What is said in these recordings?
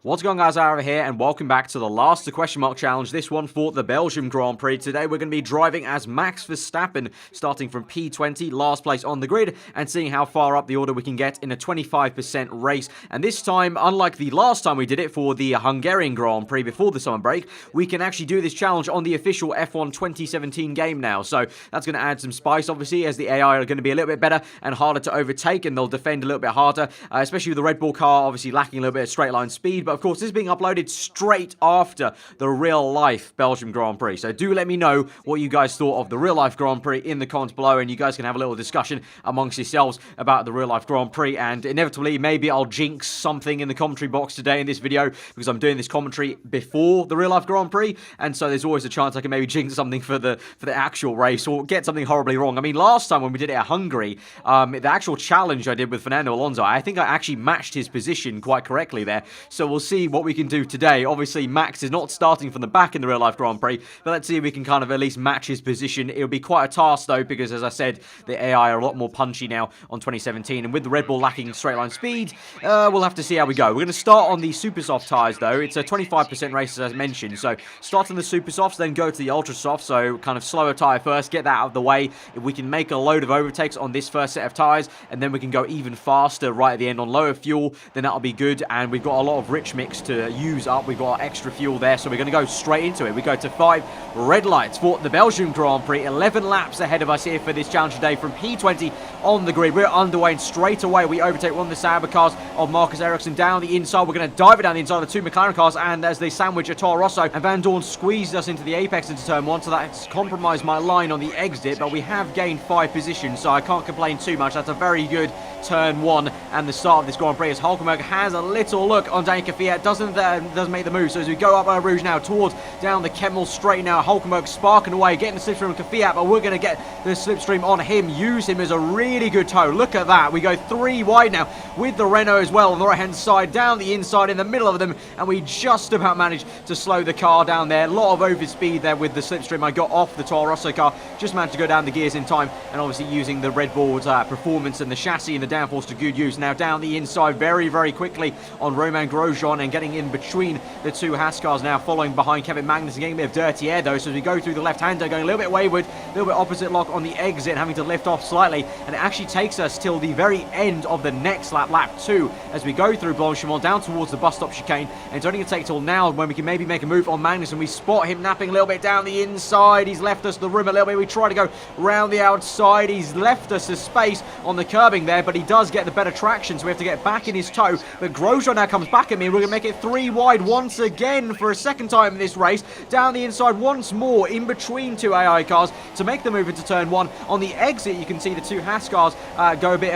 What's going on, guys? Aarava here, and welcome back to the last question mark challenge. This one for the Belgian Grand Prix. Today we're going to be driving as Max Verstappen, starting from P20, last place on the grid, and seeing how far up the order we can get in a 25% race. And this time, unlike the last time we did it for the Hungarian Grand Prix before the summer break, we can actually do this challenge on the official F1 2017 game now. So that's going to add some spice, obviously, as the AI are going to be a little bit better and harder to overtake, and they'll defend a little bit harder, especially with the Red Bull car, obviously lacking a little bit of straight line speed. But of course, this is being uploaded straight after the real-life Belgian Grand Prix. So do let me know what you guys thought of the real-life Grand Prix in the comments below, and you guys can have a little discussion amongst yourselves about the real-life Grand Prix. And inevitably, maybe I'll jinx something in the commentary box today in this video, because I'm doing this commentary before the real-life Grand Prix, and so there's always a chance I can maybe jinx something for the actual race, or get something horribly wrong. I mean, last time when we did it at Hungary, the actual challenge I did with Fernando Alonso, I think I actually matched his position quite correctly there. So we'll see what we can do today. Obviously, Max is not starting from the back in the real-life Grand Prix, but let's see if we can kind of at least match his position. It'll be quite a task, though, because, as I said, the AI are a lot more punchy now on 2017, and with the Red Bull lacking straight-line speed, we'll have to see how we go. We're going to start on the super soft tyres, though. It's a 25% race, as I mentioned, so start on the super softs, then go to the ultra soft, so kind of slower tyre first, get that out of the way. If we can make a load of overtakes on this first set of tyres, and then we can go even faster right at the end on lower fuel, then that'll be good. And we've got a lot of rich mix to use up. We've got extra fuel there, so we're going to go straight into it. We go to 5 red lights for the Belgian Grand Prix. 11 laps ahead of us here for this challenge today from P20 on the grid. We're underway, and straight away we overtake one of the Sauber cars of Marcus Ericsson down the inside. We're going to dive it down the inside of the 2 Mclaren cars, and as they sandwich a Toro Rosso, and Vandoorne squeezed us into the apex into turn 1, so that's compromised my line on the exit, but we have gained 5 positions, so I can't complain too much. That's a very good turn 1 and the start of this Grand Prix, as Hulkenberg has a little look on Daniel Kvyat, doesn't make the move. So as we go up Rouge now towards down the Kemmel straight now, Hulkenberg sparking away, getting the slipstream on Kvyat, but we're going to get the slipstream on him, use him as a really good tow. Look at that. We go 3 wide now with the Renault as well on the right hand side, down the inside in the middle of them, and we just about managed to slow the car down there. A lot of overspeed there with the slipstream I got off the Toro Rosso car, just managed to go down the gears in time, and obviously using the Red Bull's performance and the chassis and the downforce to good use. Now down the inside very, very quickly on Romain Grosjean, and getting in between the 2 Haas cars now, following behind Kevin Magnussen, getting a bit of dirty air though. So as we go through the left-hander, going a little bit wayward, a little bit opposite lock on the exit, having to lift off slightly, and it actually takes us till the very end of the next lap, lap 2, as we go through Blanchimont down towards the bus stop chicane. And it's only going to take till now when we can maybe make a move on Magnussen. We spot him napping a little bit down the inside. He's left us the room a little bit. We try to go round the outside. He's left us a space on the curbing there, but he does get the better traction, so we have to get back in his tow. But Grosjean now comes back at me. We're going to make it 3 wide once again for a second time in this race. Down the inside once more in between 2 AI cars to make the move into turn 1. On the exit, you can see the 2 Haas cars go a bit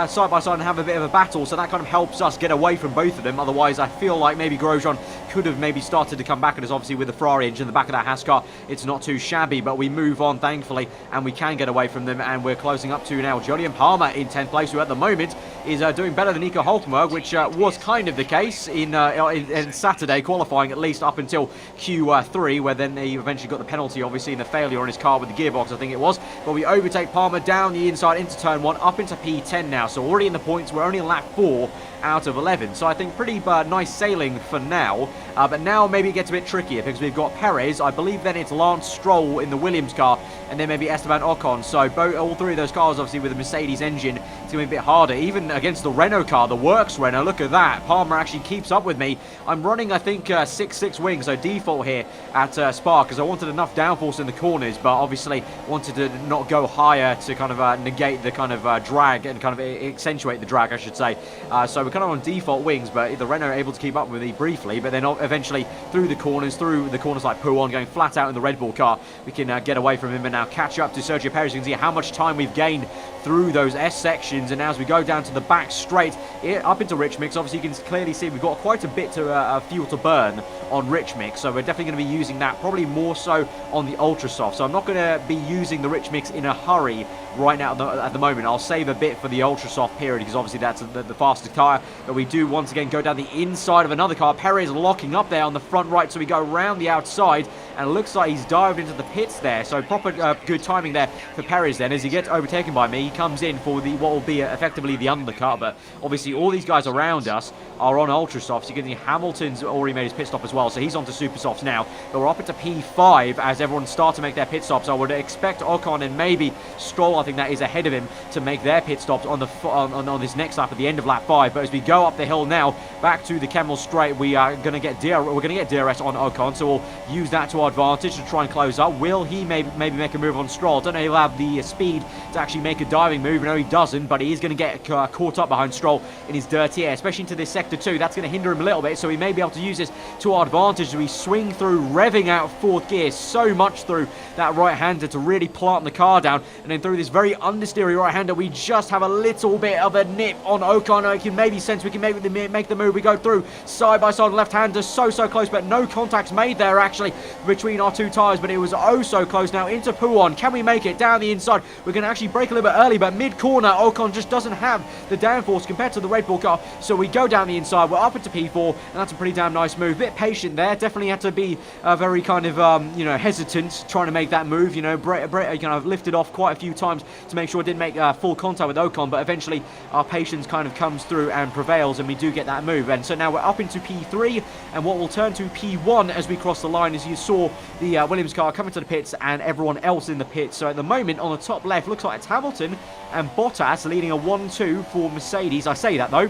side by side and have a bit of a battle, so that kind of helps us get away from both of them. Otherwise, I feel like maybe Grosjean could have maybe started to come back at us. Obviously, with the Ferrari engine in the back of that Haas car, it's not too shabby, but we move on, thankfully, and we can get away from them, and we're closing up to now Jolyon Palmer in 10th place, who at the moment is doing better than Nico Hulkenberg, which was kind of the case in Saturday qualifying, at least up until Q3, where then he eventually got the penalty, obviously, in the failure on his car with the gearbox, I think it was. But we overtake Palmer down the inside into turn 1, up into P10 now, so already in the points. We're only in lap 4 out of 11, so I think pretty nice sailing for now. But now maybe it gets a bit trickier, because we've got Perez, I believe then it's Lance Stroll in the Williams car, and then maybe Esteban Ocon. So all 3 of those cars, obviously, with the Mercedes engine, it's going to be a bit harder. Even against the Renault car, the Works Renault, look at that. Palmer actually keeps up with me. I'm running, I think, 6.6 wings, so default here at Spa, because I wanted enough downforce in the corners, but obviously wanted to not go higher to kind of negate the kind of drag and kind of accentuate the drag, I should say. So we're kind of on default wings, but the Renault are able to keep up with me briefly, but then eventually through the corners like Pouon, going flat out in the Red Bull car, we can get away from him and now catch up to Sergio Perez. You can see how much time we've gained through those S sections, and now as we go down to the back straight up into Rich Mix, obviously you can clearly see we've got quite a bit of fuel to burn on Rich Mix, so we're definitely going to be using that, probably more so on the Ultra Soft. So I'm not going to be using the Rich Mix in a hurry right now at the moment. I'll save a bit for the Ultra Soft period, because obviously that's the fastest tyre. But we do once again go down the inside of another car. Perez locking up there on the front right, so we go around the outside, and it looks like he's dived into the pits there. So proper good timing there for Perez then, as he gets overtaken by me. comes in for what will be effectively the undercut. But obviously all these guys around us are on ultra softs. You can see Hamilton's already made his pit stop as well, so he's on to super softs now. But we're up into P5 as everyone starts to make their pit stops. I would expect Ocon and maybe Stroll, I think that is ahead of him, to make their pit stops on this next lap at the end of lap 5. But as we go up the hill now back to the Kemmel Straight, we are going to get DRS on Ocon, so we'll use that to our advantage to try and close up. Will he maybe make a move on Stroll? Don't know if he'll have the speed to actually make a diving move. No, he doesn't, but he is going to get caught up behind Stroll in his dirty air, especially into this sector 2. That's going to hinder him a little bit, so we may be able to use this to our advantage as we swing through, revving out 4th gear so much through that right-hander to really plant the car down. And then through this very understeery right-hander, we just have a little bit of a nip on Ocon. I can maybe sense we can make the move. We go through side by side, left-hander, so close, but no contacts made there actually between our two tyres, but it was oh so close. Now into Puon, can we make it down the inside? We're going to actually brake a little bit early, but mid-corner Ocon just doesn't have the downforce compared to the Red Bull car, so we go down the inside. We're up into P4, and that's a pretty damn nice move. Bit patient there, definitely had to be very kind of hesitant trying to make that move. I've lifted off quite a few times to make sure it didn't make full contact with Ocon, but eventually our patience kind of comes through and prevails, and we do get that move. And so now we're up into P3, and what will turn to P1 as we cross the line, as you saw the Williams car coming to the pits and everyone else in the pits. So at the moment on the top left, looks like it's Hamilton and Bottas leading a 1-2 for Mercedes. I say that though,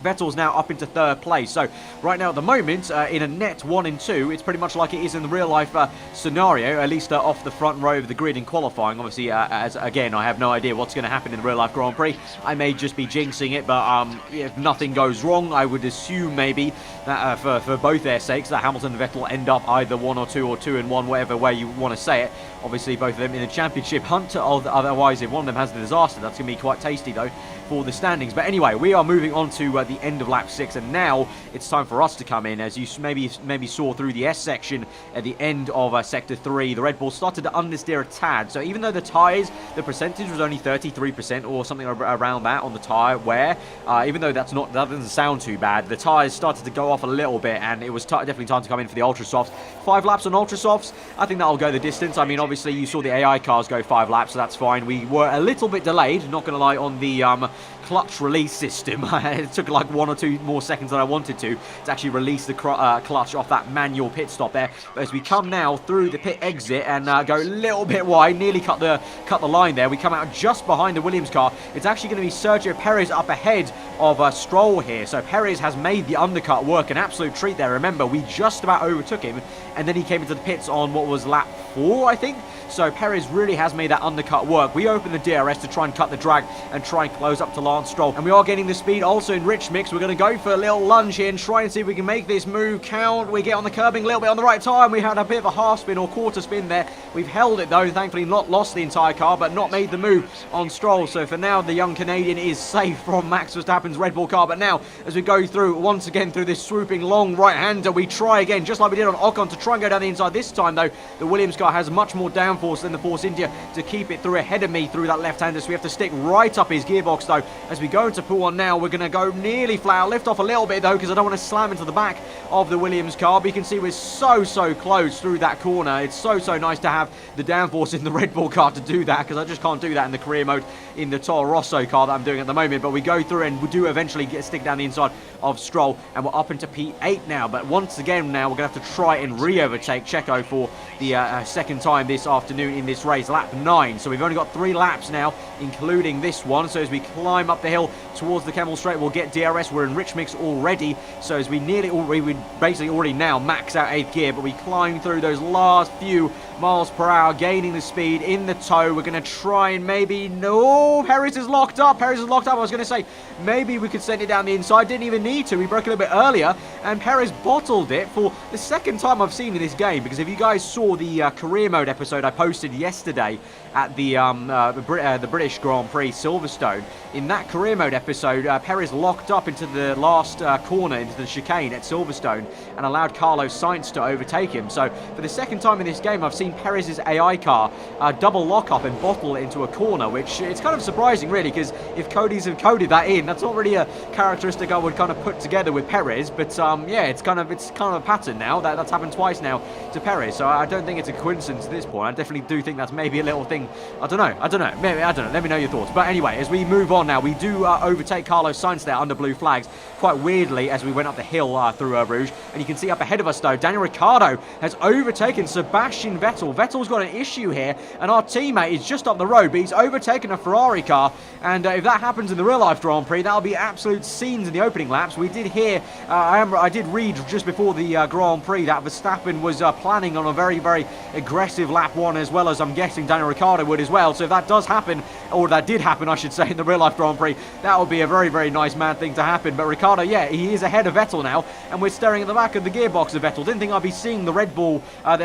Vettel's now up into 3rd place. So right now at the moment, in a net 1 and 2, it's pretty much like it is in the real life scenario, at least off the front row of the grid in qualifying. Obviously, as again, I have no idea what's going to happen in the real life Grand Prix. I may just be jinxing it, but if nothing goes wrong, I would assume maybe that for both their sakes, that Hamilton and Vettel end up either 1 or 2 or 2 and 1, whatever way you want to say it. Obviously, both of them in a championship hunt. Otherwise, if one of them has the disaster, that's going to be quite tasty, though, for the standings. But anyway, we are moving on to the end of lap 6, and now it's time for us to come in. As you maybe saw through the S section at the end of sector 3, the Red Bull started to understeer a tad. So even though the tyres, the percentage was only 33% or something around that on the tyre wear, even though that doesn't sound too bad, the tyres started to go off a little bit, and it was definitely time to come in for the ultra softs. 5 laps on ultra softs, I think that'll go the distance. I mean, obviously you saw the AI cars go 5 laps, so that's fine. We were a little bit delayed, not going to lie, on the clutch release system. It took like 1 or 2 more seconds than I wanted to actually release the clutch off that manual pit stop there. But as we come now through the pit exit and go a little bit wide, nearly cut the line there, we come out just behind the Williams car. It's actually going to be Sergio Perez up ahead of Stroll here. So Perez has made the undercut work, an absolute treat there. Remember, we just about overtook him, and then he came into the pits on what was lap 4, I think. So Perez really has made that undercut work. We open the DRS to try and cut the drag and try and close up to Lance Stroll. And we are getting the speed also in Rich Mix. We're going to go for a little lunge here and try and see if we can make this move count. We get on the curbing a little bit on the right time. We had a bit of a half spin or quarter spin there. We've held it though, thankfully not lost the entire car, but not made the move on Stroll. So for now, the young Canadian is safe from Max Verstappen's Red Bull car. But now, as we go through, once again through this swooping long right-hander, we try again, just like we did on Ocon, to try and go down the inside. This time though, the Williams car has much more downforce than the Force India to keep it through ahead of me through that left-hander. So we have to stick right up his gearbox though. As we go into P1 now, we're going to go nearly flat. I'll lift off a little bit though, because I don't want to slam into the back of the Williams car. But you can see we're so close through that corner. It's so nice to have the downforce in the Red Bull car to do that, because I just can't do that in the career mode in the Toro Rosso car that I'm doing at the moment. But we go through and we do eventually stick down the inside of Stroll, and we're up into P8 now. But once again now, we're going to have to try and re-overtake Checo for the second time this afternoon in this race, lap 9. So we've only got 3 laps now, including this one. So as we climb up the hill towards the Kemmel Straight, we'll get DRS. We're in Rich Mix already, so as we basically already now max out 8th gear, but we climb through those last few miles per hour, gaining the speed in the toe. We're going to try and maybe, no, Perez is locked up. I was going to say maybe we could send it down the inside. Didn't even need to. We broke a little bit earlier, and Perez bottled it for the second time I've seen in this game, because if you guys saw the career mode episode I posted yesterday at the British Grand Prix Silverstone, in that that career mode episode, Perez locked up into the last corner, into the chicane at Silverstone, and allowed Carlos Sainz to overtake him. So for the second time in this game, I've seen Perez's AI car double lock up and bottle into a corner, which it's kind of surprising, really, because if Cody's have coded that in, that's not really a characteristic I would kind of put together with Perez. But yeah, it's kind of a pattern now. That's happened twice now to Perez, so I don't think it's a coincidence at this point. I definitely do think that's maybe a little thing. I don't know. Maybe, I don't know. Let me know your thoughts. But anyway, as we move on now, we do overtake Carlos Sainz there under blue flags, quite weirdly, as we went up the hill through Rouge. And you can see up ahead of us, though, Daniel Ricciardo has overtaken Sebastian Vettel. Vettel's got an issue here, and our teammate is just up the road, but he's overtaken a Ferrari car. And if that happens in the real-life Grand Prix, that'll be absolute scenes in the opening laps. We did hear, I did read just before the Grand Prix that Verstappen was planning on a very, very aggressive lap one, as well as I'm guessing Daniel Ricciardo would as well. So if that does happen, or that did happen, I should say, in the real-life Grand Prix, that would be a very, very nice mad thing to happen. But Ricciardo, yeah, he is ahead of Vettel now, and we're staring at the back of the gearbox of Vettel. Didn't think I'd be seeing the Red Bull,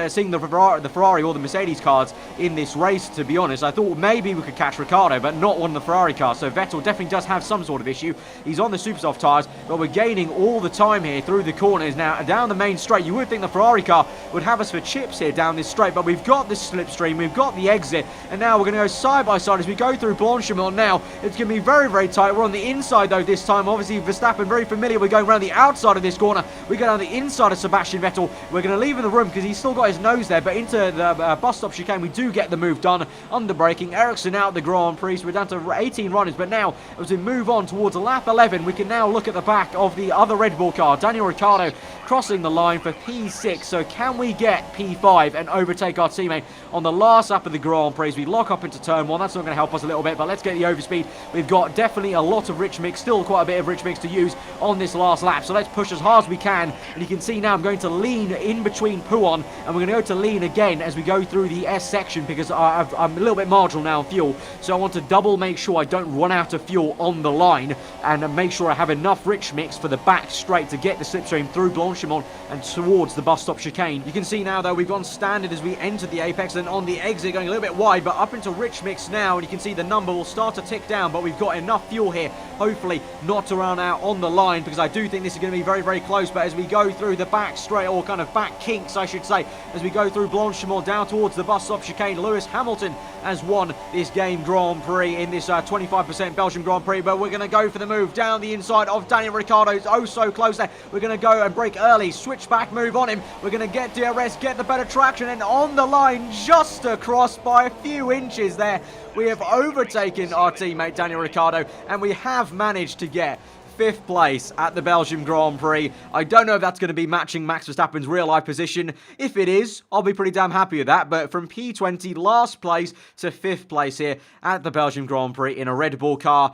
seeing the Ferrari or the Mercedes cars in this race, to be honest. I thought maybe we could catch Ricciardo, but not one of the Ferrari cars. So Vettel definitely does have some sort of issue. He's on the super soft tyres, but we're gaining all the time here through the corners now down the main straight. You would think the Ferrari car would have us for chips here down this straight, but we've got this slipstream, we've got the exit, and now we're going to go side by side as we go through Blanchimont now. It's going to be very, very tight. We're on the inside, though, this time. Obviously, Verstappen very familiar. We're going around the outside of this corner. We go down the inside of Sebastian Vettel. We're going to leave in the room because he's still got his nose there, but into the bus stop chicane, we do get the move done. Under braking, Ericsson out the Grand Prix, so we're down to 18 runners, but now as we move on towards lap 11, we can now look at the back of the other Red Bull car, Daniel Ricciardo, crossing the line for P6. So can we get P5 and overtake our teammate on the last lap of the Grand Prix? We lock up into turn one. That's not going to help us a little bit, but let's get the overspeed. We've got definitely a lot of rich mix, still quite a bit of rich mix to use on this last lap. So let's push as hard as we can. And you can see now I'm going to lean in between Pouon, and we're going to go to lean again as we go through the S section, because I'm a little bit marginal now on fuel. So I want to double make sure I don't run out of fuel on the line, and make sure I have enough rich mix for the back straight to get the slipstream through Blanchimont and towards the bus stop chicane. You can see now, though, we've gone standard as we enter the apex, and on the exit going a little bit wide, but up into rich mix now, and you can see the number will start to tick down, but we've got enough fuel here, hopefully not to run out on the line, because I do think this is going to be very, very close. But as we go through the back straight, or kind of back kinks, I should say, as we go through Blanchimont down towards the bus stop chicane, Lewis Hamilton has won this game Grand Prix in this 25% Belgian Grand Prix. But we're going to go for the move down the inside of Daniel Ricciardo. It's oh so close there. We're going to go and brake early, switch back move on him. We're going to get DRS, get the better traction, and on the line, just across by a few inches there, we have overtaken our teammate Daniel Ricciardo, and we have managed to get 5th place at the Belgian Grand Prix. I don't know if that's going to be matching Max Verstappen's real-life position. If it is, I'll be pretty damn happy with that. But from P20, last place, to 5th place here at the Belgian Grand Prix in a Red Bull car,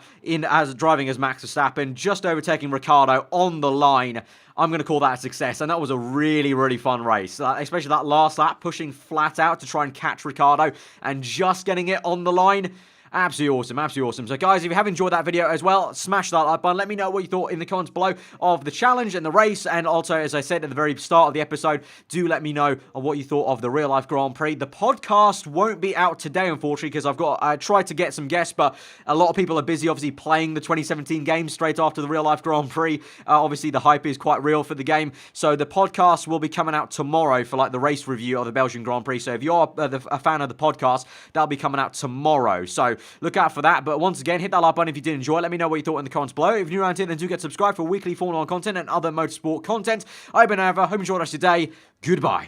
driving as Max Verstappen, just overtaking Ricciardo on the line. I'm going to call that a success, and that was a really, really fun race, especially that last lap, pushing flat out to try and catch Ricciardo and just getting it on the line. Absolutely awesome, absolutely awesome. So guys, if you have enjoyed that video as well, smash that like button. Let me know what you thought in the comments below of the challenge and the race. And also, as I said at the very start of the episode, do let me know on what you thought of the real life Grand Prix. The podcast won't be out today, unfortunately, because I tried to get some guests, but a lot of people are busy, obviously, playing the 2017 game straight after the real life Grand Prix. Obviously, the hype is quite real for the game. So the podcast will be coming out tomorrow for like the race review of the Belgian Grand Prix. So if you're a fan of the podcast, that'll be coming out tomorrow. So look out for that. But once again, hit that like button if you did enjoy it. Let me know what you thought in the comments below. If you're new around here, then do get subscribed for weekly Formula 1 content and other motorsport content. I've been Aarava. Hope you enjoyed the rest of your day. Goodbye.